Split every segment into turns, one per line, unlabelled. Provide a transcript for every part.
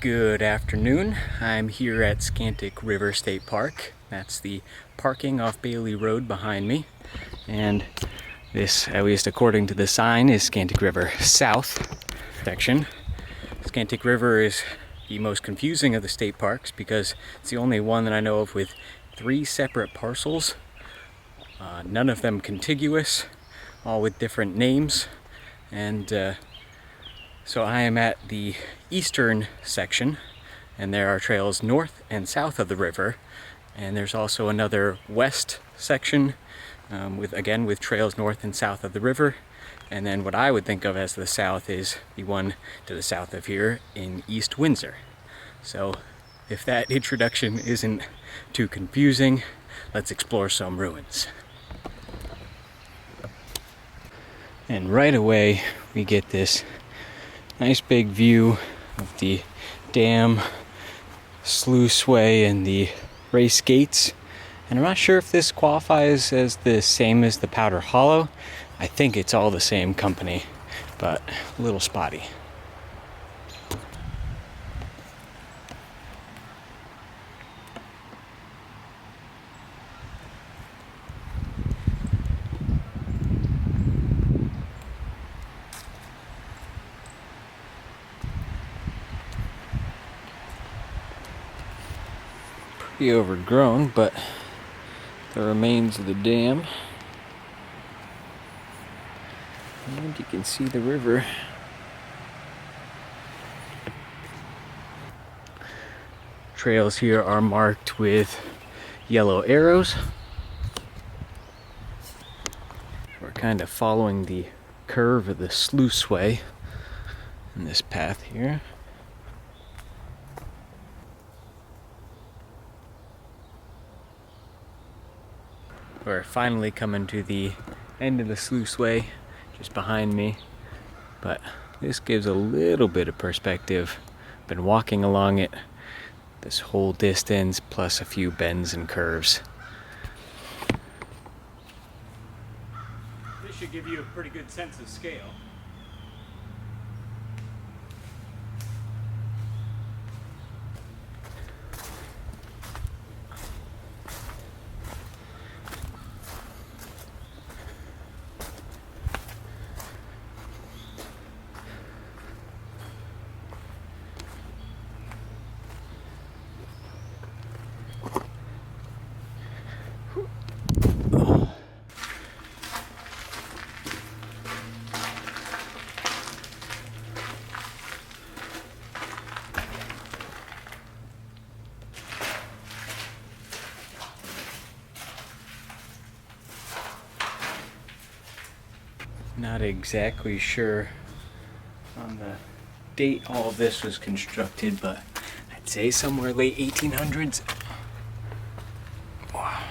Good afternoon. I'm here at Scantic River State Park. That's the parking off Bailey Road behind me. And this, at least according to the sign, is Scantic River South section. Scantic River is the most confusing of the state parks because it's the only one that I know of with 3 separate parcels. None of them contiguous, all with different names. And so I am at the eastern section, and there are trails north and south of the river, and there's also another west section with trails north and south of the river. And then what I would think of as the south is the one to the south of here in East Windsor. So if that introduction isn't too confusing, let's explore some ruins. And right away we get this nice big view of the dam, sluiceway, and the race gates. And I'm not sure if this qualifies as the same as the Powder Hollow. I think it's all the same company, but a little spotty. Pretty overgrown, but the remains of the dam. And you can see the river. Trails here are marked with yellow arrows. We're kind of following the curve of the sluiceway in this path here. We're finally coming to the end of the sluiceway just behind me, but this gives a little bit of perspective. Been walking along it this whole distance, plus a few bends and curves. This should give you a pretty good sense of scale. Not exactly sure on the date all of this was constructed, but I'd say somewhere late 1800s. Wow.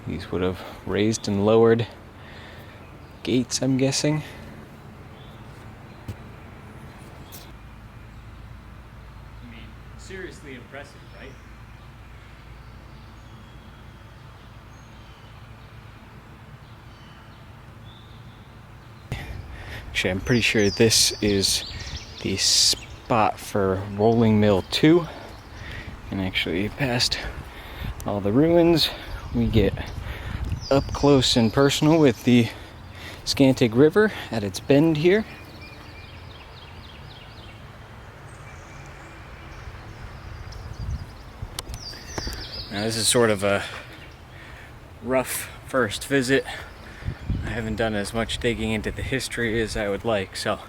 These would have raised and lowered gates, I'm guessing. Seriously impressive, right? Actually, I'm pretty sure this is the spot for Rolling Mill 2. And actually, past all the ruins, we get up close and personal with the Scantic River at its bend here. Now this is sort of a rough first visit. I haven't done as much digging into the history as I would like, so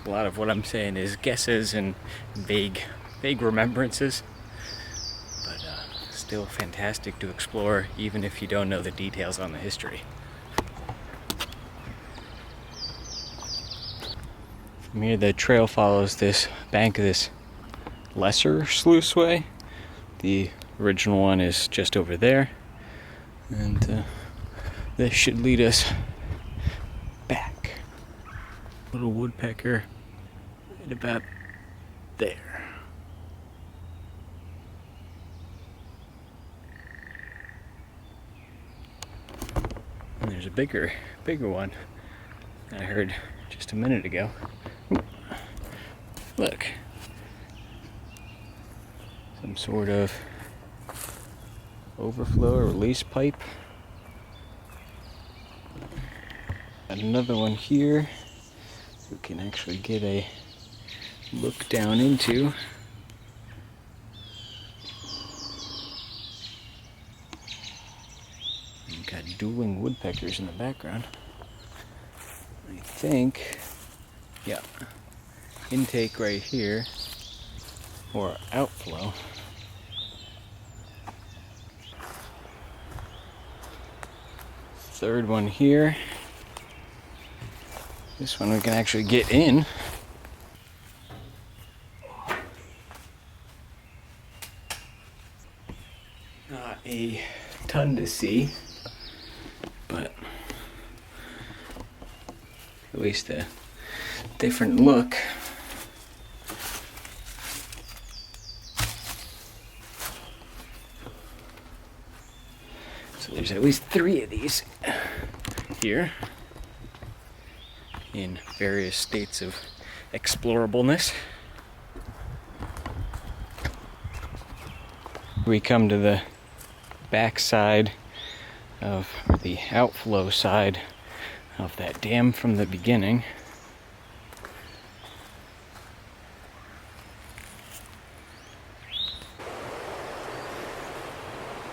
a lot of what I'm saying is guesses and vague remembrances, but still fantastic to explore even if you don't know the details on the history. From here the trail follows this bank of this lesser sluiceway. The original one is just over there, and this should lead us back. Little woodpecker right about there. there's a bigger one I heard just a minute ago. Look. Some sort of overflow or release pipe. Got another one here we can actually get a look down into. We've got dueling woodpeckers in the background. I think, yeah, intake right here, or outflow. Third one here. This one we can actually get in. Not a ton to see, but at least a different look. So there's at least 3 of these here in various states of explorableness. We come to the back side of, or the outflow side of that dam from the beginning.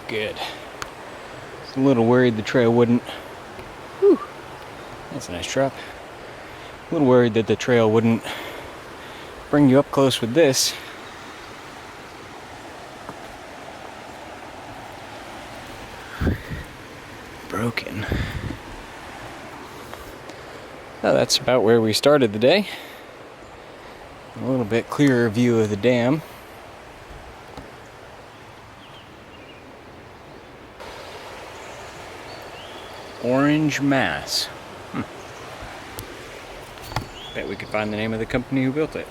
Good. A little worried the trail wouldn't. Whew, that's a nice drop. A little worried that the trail wouldn't bring you up close with this. Broken. Well, that's about where we started the day. A little bit clearer view of the dam. Orange Mass. Bet we could find the name of the company who built it.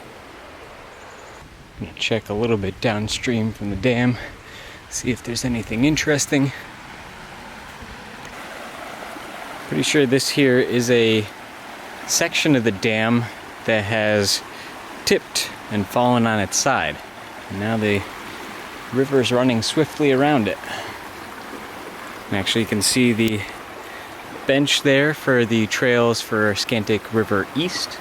I'm gonna check a little bit downstream from the dam, see if there's anything interesting. Pretty sure this here is a section of the dam that has tipped and fallen on its side. And now the river's running swiftly around it. And actually you can see the bench there for the trails for Scantic River East.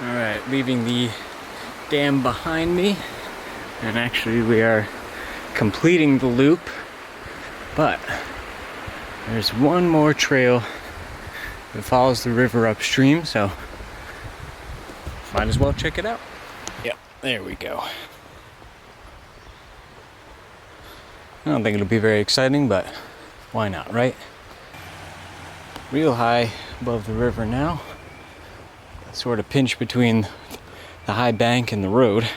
Alright, leaving the dam behind me, and actually we are completing the loop, but there's one more trail that follows the river upstream, so might as well check it out. Yep, there we go. I don't think it'll be very exciting, but why not, right? Real high above the river now. Sort of pinch between the high bank and the road.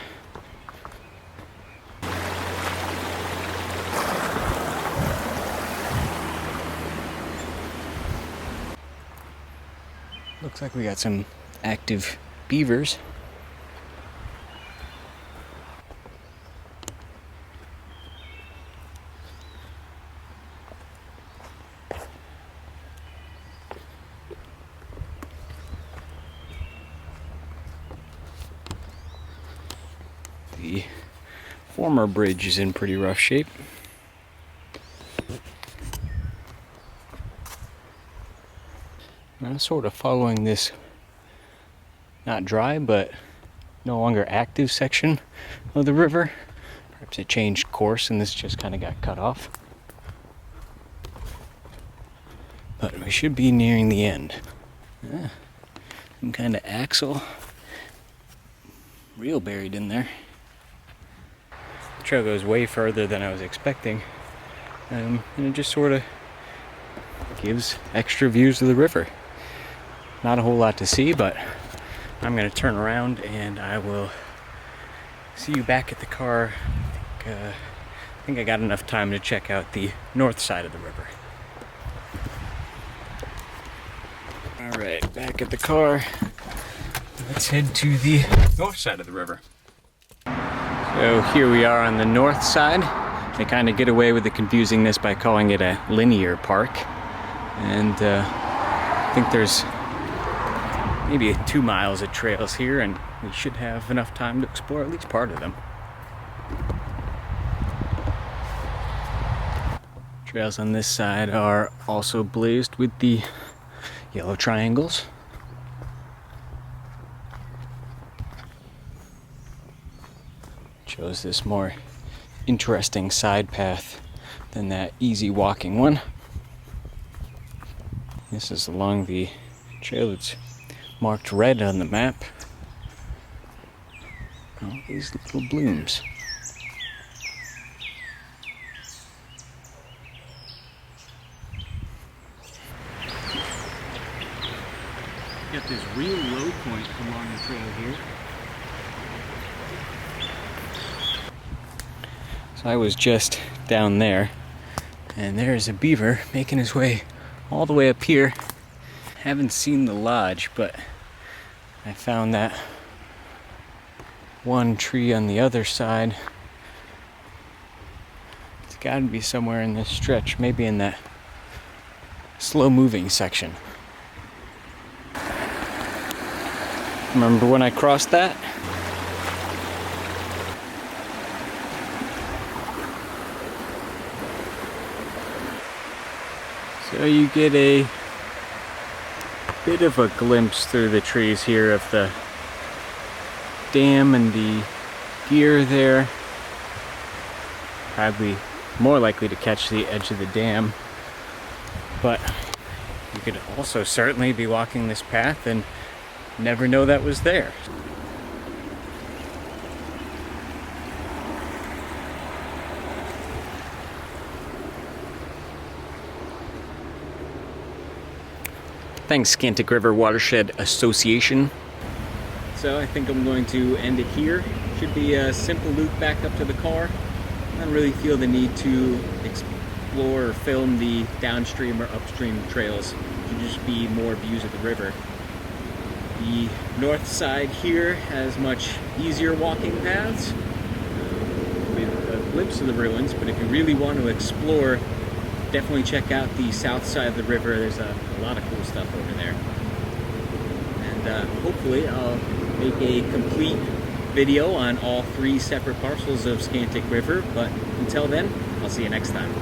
Looks like we got some active beavers. The former bridge is in pretty rough shape. I'm sort of following this not dry but no longer active section of the river. Perhaps it changed course and this just kind of got cut off. But we should be nearing the end. Some kind of axle. Real buried in there. The trail goes way further than I was expecting, and it just sort of gives extra views of the river. Not a whole lot to see, but I'm going to turn around and I will see you back at the car. I think I got enough time to check out the north side of the river. Alright, back at the car. Let's head to the north side of the river. So here we are on the north side. They kind of get away with the confusingness by calling it a linear park. And I think there's maybe 2 miles of trails here, and we should have enough time to explore at least part of them. Trails on this side are also blazed with the yellow triangles. Shows this more interesting side path than that easy walking one. This is along the trail that's marked red on the map. All these little blooms. Got this real low point along the trail here. So I was just down there, and there's a beaver making his way all the way up here. Haven't seen the lodge, but I found that one tree on the other side. It's got to be somewhere in this stretch, maybe in that slow moving section. Remember when I crossed that? So you get a bit of a glimpse through the trees here of the dam and the deer there. Probably more likely to catch the edge of the dam, but you could also certainly be walking this path and never know that was there. Thanks, Scantic River Watershed Association. So I think I'm going to end it here. Should be a simple loop back up to the car. I don't really feel the need to explore or film the downstream or upstream trails. It should just be more views of the river. The north side here has much easier walking paths with a glimpse of the ruins, but if you really want to explore, definitely check out the south side of the river. There's a lot of cool stuff over there. And hopefully I'll make a complete video on all 3 separate parcels of Scantic River, but until then, I'll see you next time.